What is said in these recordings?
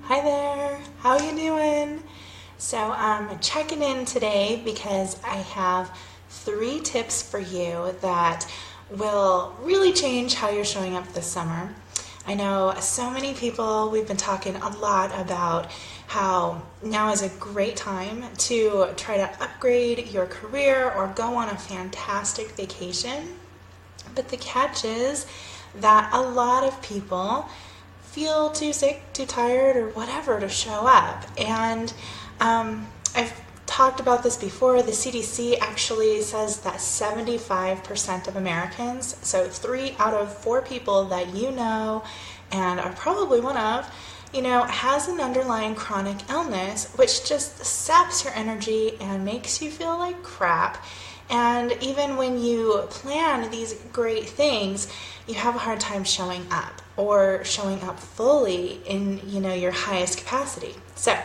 Hi there, how you doing? So I'm checking in today because I have 3 tips for you that will really change how you're showing up this summer. I know so many people, we've been talking a lot about how now is a great time to try to upgrade your career or go on a fantastic vacation. But the catch is that a lot of people feel too sick, too tired, or whatever to show up. And I've talked about this before. The CDC actually says that 75% of Americans, so 3 out of 4 people that you know and are probably one of, has an underlying chronic illness, which just saps your energy and makes you feel like crap. And even when you plan these great things, you have a hard time showing up or showing up fully in, your highest capacity. So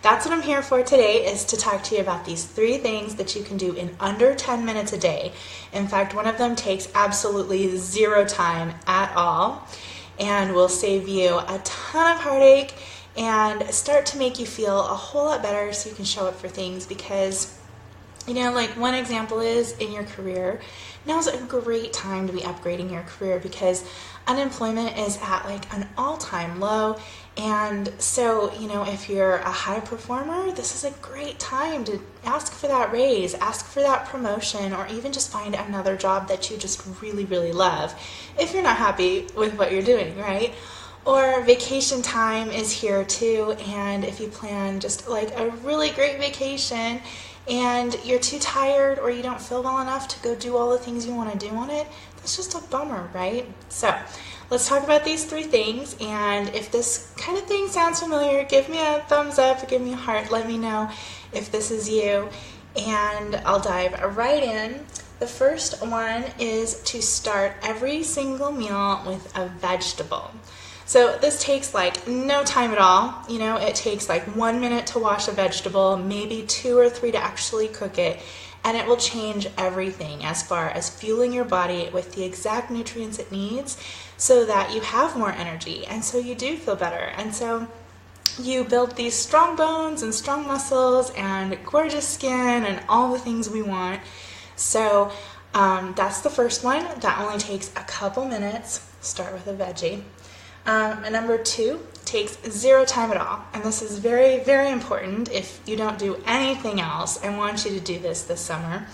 that's what I'm here for today, is to talk to you about these 3 things that you can do in under 10 minutes a day. In fact, one of them takes absolutely 0 time at all and will save you a ton of heartache and start to make you feel a whole lot better so you can show up for things. Because like one example is in your career, now's a great time to be upgrading your career because unemployment is at like an all-time low. And so, if you're a high performer, this is a great time to ask for that raise, ask for that promotion, or even just find another job that you just really, really love if you're not happy with what you're doing, right? Or vacation time is here too, and if you plan just like a really great vacation and you're too tired or you don't feel well enough to go do all the things you want to do on it, that's just a bummer, right? So let's talk about these 3 things, and if this kind of thing sounds familiar, give me a thumbs up, give me a heart, let me know if this is you, and I'll dive right in. The first one is to start every single meal with a vegetable. So this takes like no time at all. It takes like 1 minute to wash a vegetable, maybe 2 or 3 to actually cook it, and it will change everything as far as fueling your body with the exact nutrients it needs so that you have more energy and so you do feel better. And so you build these strong bones and strong muscles and gorgeous skin and all the things we want. So that's the first one. That only takes a couple minutes. Start with a veggie. And number 2 takes 0 time at all. And this is very, very important if you don't do anything else. I want you to do this summer.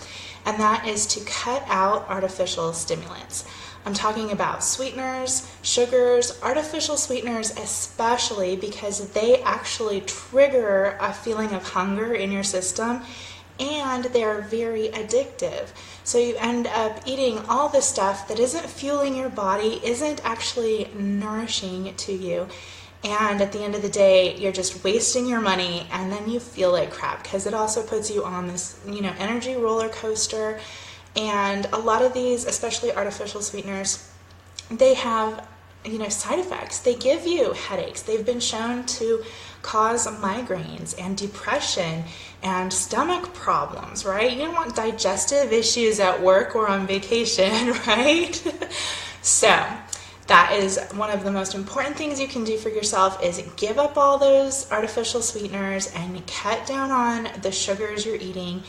And that is to cut out artificial stimulants. I'm talking about sweeteners, sugars, artificial sweeteners especially, because they actually trigger a feeling of hunger in your system, and they're very addictive. So you end up eating all this stuff that isn't fueling your body, isn't actually nourishing to you, and at the end of the day, you're just wasting your money, and then you feel like crap because it also puts you on this, energy roller coaster. And a lot of these, especially artificial sweeteners, they have side effects. They give you headaches. They've been shown to cause migraines and depression and stomach problems, right? You don't want digestive issues at work or on vacation, right? So that is one of the most important things you can do for yourself, is give up all those artificial sweeteners and cut down on the sugars you're eating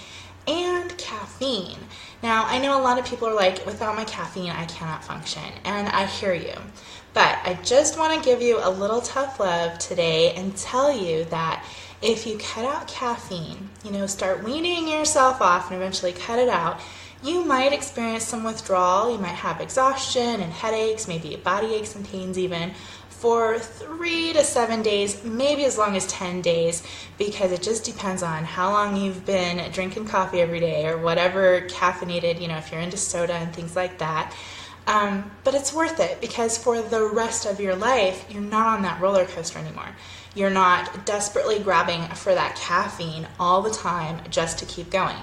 and caffeine. Now, I know a lot of people are like, without my caffeine, I cannot function, and I hear you. But I just want to give you a little tough love today and tell you that if you cut out caffeine, start weaning yourself off and eventually cut it out, you might experience some withdrawal. You might have exhaustion and headaches, maybe body aches and pains even, for 3 to 7 days, maybe as long as 10 days, because it just depends on how long you've been drinking coffee every day or whatever caffeinated, if you're into soda and things like that. But it's worth it, because for the rest of your life, you're not on that roller coaster anymore. You're not desperately grabbing for that caffeine all the time just to keep going,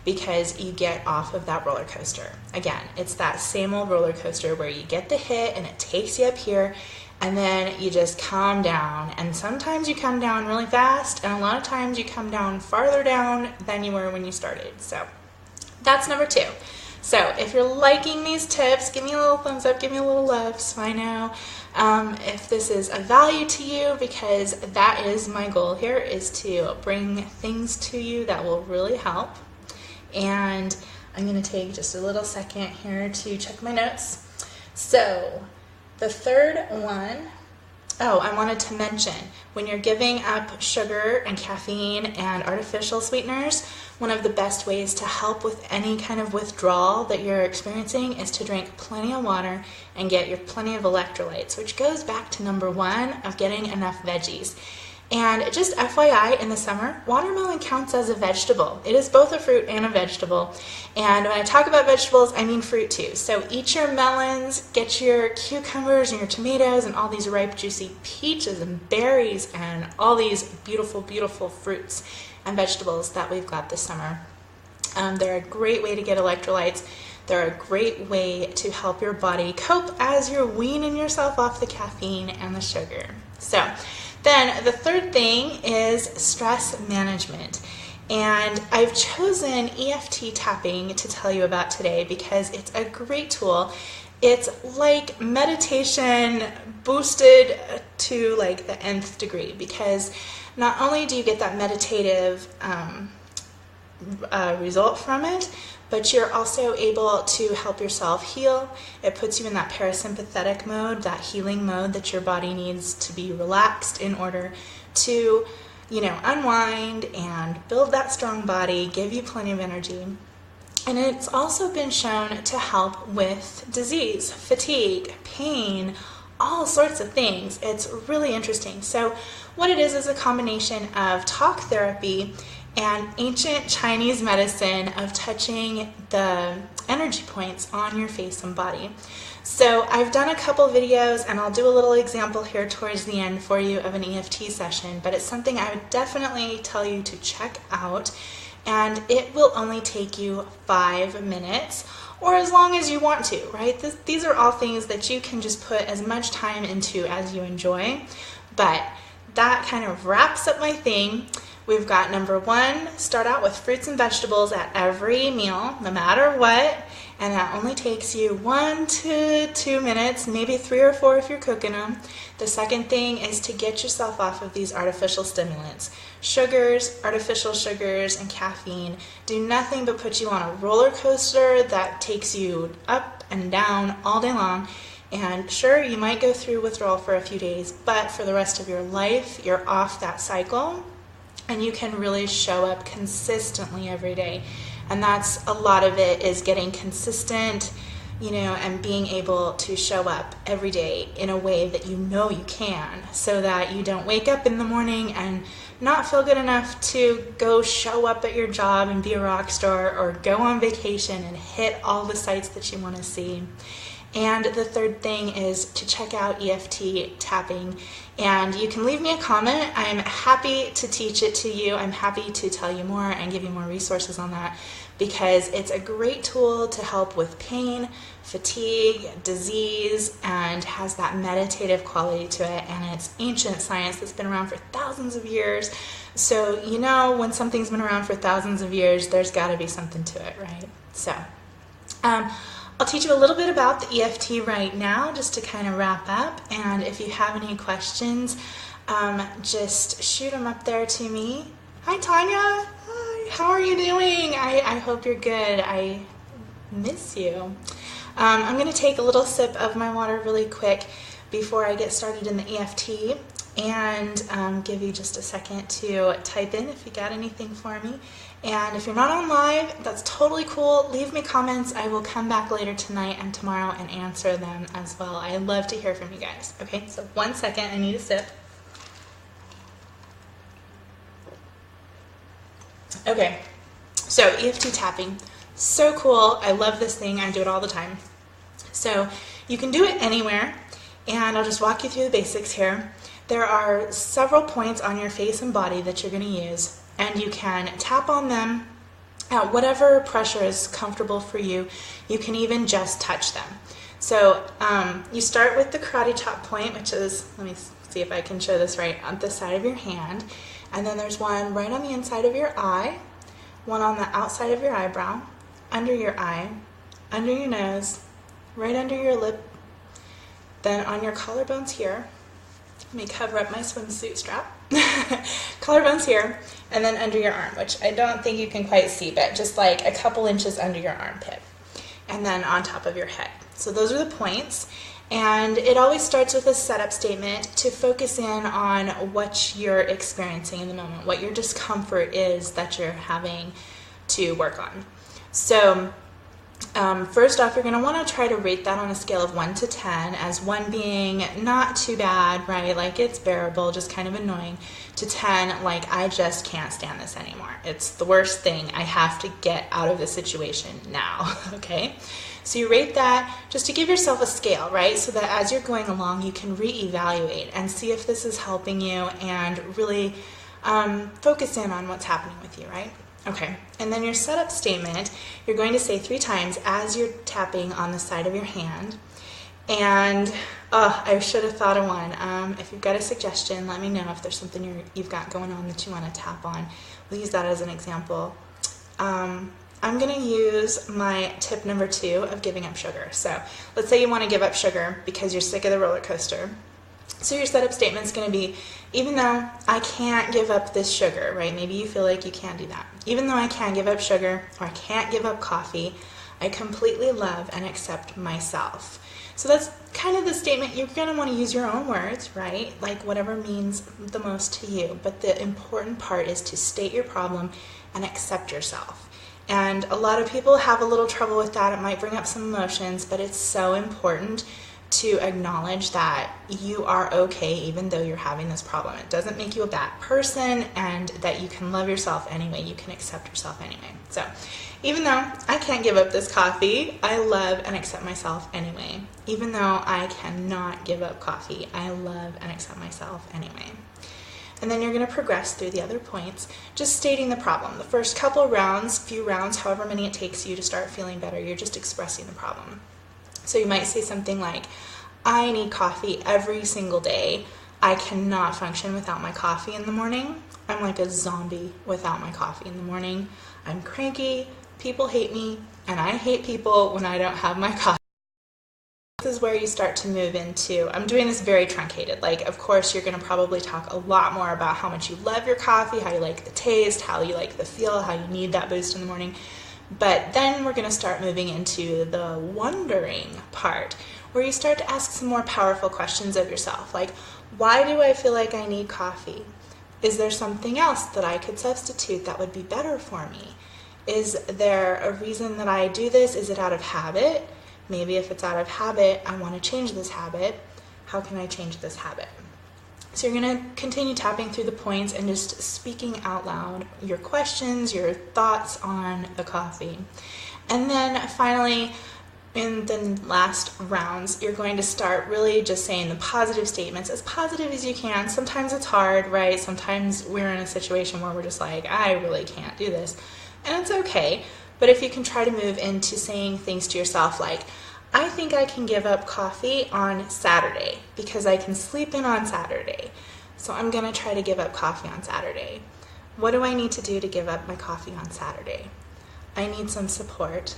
because you get off of that roller coaster. Again, it's that same old roller coaster where you get the hit and it takes you up here, and then you just calm down. And sometimes you come down really fast, and a lot of times you come down farther down than you were when you started. So that's number 2. So if you're liking these tips, give me a little thumbs up, give me a little love so I know if this is of value to you, because that is my goal here, is to bring things to you that will really help. And I'm going to take just a little second here to check my notes. So the third one, I wanted to mention, when you're giving up sugar and caffeine and artificial sweeteners, one of the best ways to help with any kind of withdrawal that you're experiencing is to drink plenty of water and get your plenty of electrolytes, which goes back to number one of getting enough veggies. And just FYI, in the summer, watermelon counts as a vegetable. It is both a fruit and a vegetable. And when I talk about vegetables, I mean fruit too. So eat your melons, get your cucumbers and your tomatoes and all these ripe, juicy peaches and berries and all these beautiful, beautiful fruits and vegetables that we've got this summer. They're a great way to get electrolytes. They're a great way to help your body cope as you're weaning yourself off the caffeine and the sugar. So then the third thing is stress management. And I've chosen EFT tapping to tell you about today because it's a great tool. It's like meditation boosted to like the nth degree, because not only do you get that meditative result from it, but you're also able to help yourself heal. It puts you in that parasympathetic mode, that healing mode that your body needs to be relaxed in order to, unwind and build that strong body, give you plenty of energy. And it's also been shown to help with disease, fatigue, pain, all sorts of things. It's really interesting. So what it is a combination of talk therapy and ancient Chinese medicine of touching the energy points on your face and body. So I've done a couple videos, and I'll do a little example here towards the end for you of an EFT session, but it's something I would definitely tell you to check out, and it will only take you 5 minutes, or as long as you want to, right? These are all things that you can just put as much time into as you enjoy, but that kind of wraps up my thing. We've got number one, start out with fruits and vegetables at every meal, no matter what, and that only takes you 1 to 2 minutes, maybe 3 or 4 if you're cooking them. The second thing is to get yourself off of these artificial stimulants. Sugars, artificial sugars, and caffeine do nothing but put you on a roller coaster that takes you up and down all day long. And sure, you might go through withdrawal for a few days, but for the rest of your life, you're off that cycle. And you can really show up consistently every day. And that's a lot of it, is getting consistent, and being able to show up every day in a way that you know you can, so that you don't wake up in the morning and not feel good enough to go show up at your job and be a rock star, or go on vacation and hit all the sites that you want to see. And the third thing is to check out EFT tapping. And you can leave me a comment. I'm happy to teach it to you. I'm happy to tell you more and give you more resources on that, because it's a great tool to help with pain, fatigue, disease, and has that meditative quality to it. And it's ancient science that's been around for thousands of years. So, when something's been around for thousands of years, there's got to be something to it, right? So, I'll teach you a little bit about the EFT right now, just to kind of wrap up. And if you have any questions, just shoot them up there to me. Hi, Tanya. Hi. How are you doing? I hope you're good. I miss you. I'm going to take a little sip of my water really quick before I get started in the EFT, and give you just a second to type in if you got anything for me. And if you're not on live, that's totally cool. Leave me comments. I will come back later tonight and tomorrow and answer them as well. I love to hear from you guys. Okay, so 1 second, I need a sip. Okay, so EFT tapping, so cool. I love this thing. I do it all the time. So you can do it anywhere, and I'll just walk you through the basics here. There are several points on your face and body that you're going to use, and you can tap on them at whatever pressure is comfortable for you. You can even just touch them. So you start with the karate chop point, which is, let me see if I can show this right, on the side of your hand. And then there's one right on the inside of your eye, one on the outside of your eyebrow, under your eye, under your nose, right under your lip, then on your collarbones here. Let me cover up my swimsuit strap. Collarbones here, and then under your arm, which I don't think you can quite see, but just like a couple inches under your armpit, and then on top of your head. So those are the points, and it always starts with a setup statement to focus in on what you're experiencing in the moment, what your discomfort is that you're having to work on. So first off, you're going to want to try to rate that on a scale of 1 to 10, as 1 being not too bad, right, like it's bearable, just kind of annoying, to 10, like I just can't stand this anymore. It's the worst thing. I have to get out of this situation now, okay? So you rate that just to give yourself a scale, right, so that as you're going along, you can reevaluate and see if this is helping you and really focus in on what's happening with you, right? Okay, and then your setup statement, you're going to say 3 times as you're tapping on the side of your hand. And I should have thought of one. If you've got a suggestion, let me know if there's something you've got going on that you want to tap on. We'll use that as an example. I'm going to use my tip number 2 of giving up sugar. So let's say you want to give up sugar because you're sick of the roller coaster. So your setup statement is going to be, even though I can't give up this sugar, right? Maybe you feel like you can't do that. Even though I can't give up sugar or I can't give up coffee, I completely love and accept myself. So that's kind of the statement. You're going to want to use your own words, right? Like whatever means the most to you. But the important part is to state your problem and accept yourself. And a lot of people have a little trouble with that. It might bring up some emotions, but it's so important to acknowledge that you are okay even though you're having this problem. It doesn't make you a bad person, and that you can love yourself anyway. You can accept yourself anyway. So even though I can't give up this coffee, I love and accept myself anyway. Even though I cannot give up coffee, I love and accept myself anyway. And then you're going to progress through the other points, just stating the problem. The first couple rounds, few rounds, however many it takes you to start feeling better, you're just expressing the problem. So you might say something like, I need coffee every single day. I cannot function without my coffee in the morning. I'm like a zombie without my coffee in the morning. I'm cranky, people hate me, and I hate people when I don't have my coffee. This is where you start to move into, I'm doing this very truncated, like of course you're going to probably talk a lot more about how much you love your coffee, how you like the taste, how you like the feel, how you need that boost in the morning. But then we're going to start moving into the wondering part, where you start to ask some more powerful questions of yourself, like, why do I feel like I need coffee? Is there something else that I could substitute that would be better for me? Is there a reason that I do this? Is it out of habit? Maybe if it's out of habit, I want to change this habit. How can I change this habit? So you're going to continue tapping through the points and just speaking out loud your questions, your thoughts on the coffee. And then finally, in the last rounds, you're going to start really just saying the positive statements, as positive as you can. Sometimes it's hard, right? Sometimes we're in a situation where we're just like, I really can't do this. And it's okay. But if you can try to move into saying things to yourself like, I think I can give up coffee on Saturday because I can sleep in on Saturday. So I'm going to try to give up coffee on Saturday. What do I need to do to give up my coffee on Saturday? I need some support.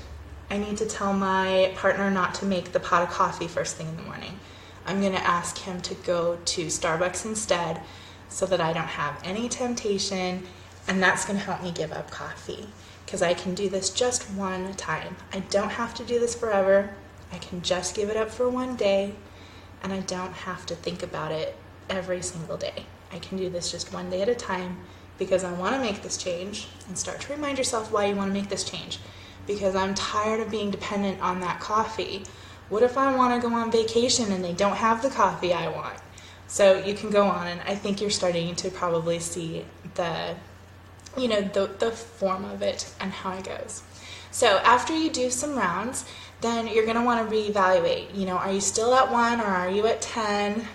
I need to tell my partner not to make the pot of coffee first thing in the morning. I'm going to ask him to go to Starbucks instead so that I don't have any temptation, and that's going to help me give up coffee because I can do this just one time. I don't have to do this forever. I can just give it up for one day, and I don't have to think about it every single day. I can do this just one day at a time because I want to make this change. And start to remind yourself why you want to make this change. Because I'm tired of being dependent on that coffee. What if I want to go on vacation and they don't have the coffee I want? So you can go on, and I think you're starting to probably see the form of it and how it goes. So after you do some rounds, then you're going to want to reevaluate. Are you still at 1 or are you at 10?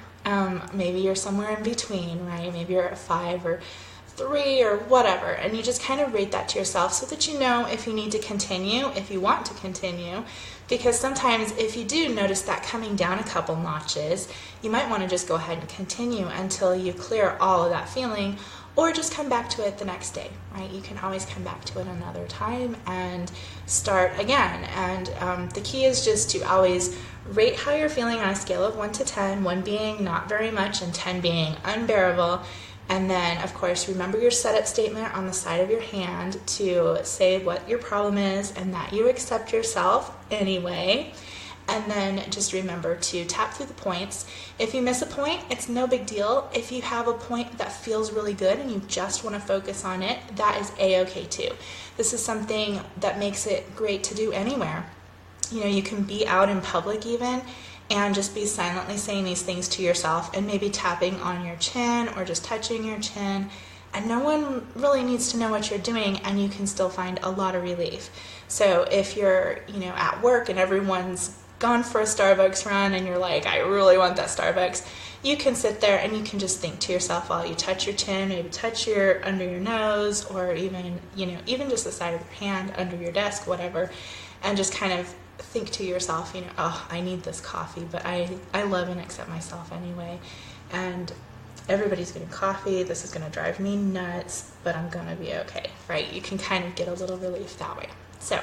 Maybe you're somewhere in between, right? Maybe you're at 5 or 3 or whatever. And you just kind of rate that to yourself so that you know if you need to continue, if you want to continue. Because sometimes if you do notice that coming down a couple notches, you might want to just go ahead and continue until you clear all of that feeling. or just come back to it the next day, right? You can always come back to it another time and start again. And the key is just to always rate how you're feeling on a scale of 1 to 10, 1 being not very much and 10 being unbearable. And then, of course, remember your setup statement on the side of your hand to say what your problem is and that you accept yourself anyway. And then just remember to tap through the points. If you miss a point, it's no big deal. If you have a point that feels really good and you just want to focus on it, that is a-okay too. This is something that makes it great to do anywhere. You know, you can be out in public even and just be silently saying these things to yourself and maybe tapping on your chin or just touching your chin. And no one really needs to know what you're doing, and you can still find a lot of relief. So if you're, at work and everyone's gone for a Starbucks run and you're like, I really want that Starbucks, you can sit there and you can just think to yourself while you touch your chin, maybe touch your under your nose, or even, even just the side of your hand under your desk, whatever, and just kind of think to yourself, oh, I need this coffee, but I love and accept myself anyway. And everybody's getting coffee. This is going to drive me nuts, but I'm going to be okay, right? You can kind of get a little relief that way. So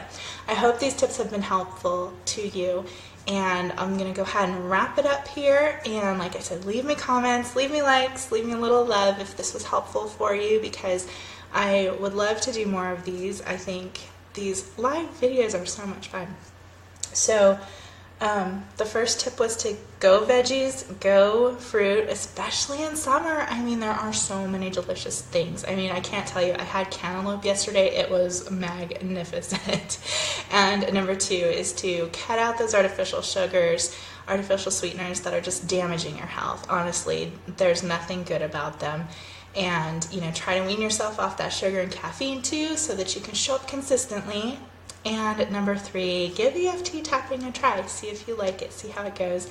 I hope these tips have been helpful to you, and I'm going to go ahead and wrap it up here. And like I said, leave me comments, leave me likes, leave me a little love if this was helpful for you, because I would love to do more of these. I think these live videos are so much fun. So the first tip was to go veggies, go fruit, especially in summer. I mean, there are so many delicious things. I mean, I can't tell you. I had cantaloupe yesterday. It was magnificent. And number 2 is to cut out those artificial sugars, artificial sweeteners that are just damaging your health. Honestly, there's nothing good about them. And, try to wean yourself off that sugar and caffeine too, so that you can show up consistently. And number 3, give EFT tapping a try. See if you like it, see how it goes,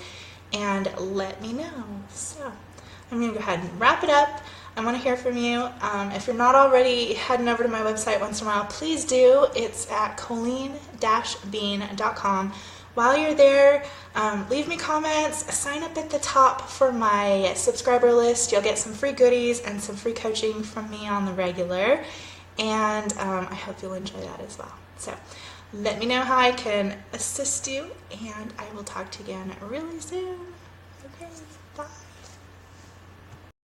and let me know. So I'm going to go ahead and wrap it up. I want to hear from you. If you're not already heading over to my website once in a while, please do. It's at colleen-bean.com. While you're there, leave me comments, sign up at the top for my subscriber list. You'll get some free goodies and some free coaching from me on the regular. And I hope you'll enjoy that as well. So let me know how I can assist you, and I will talk to you again really soon. Okay, bye.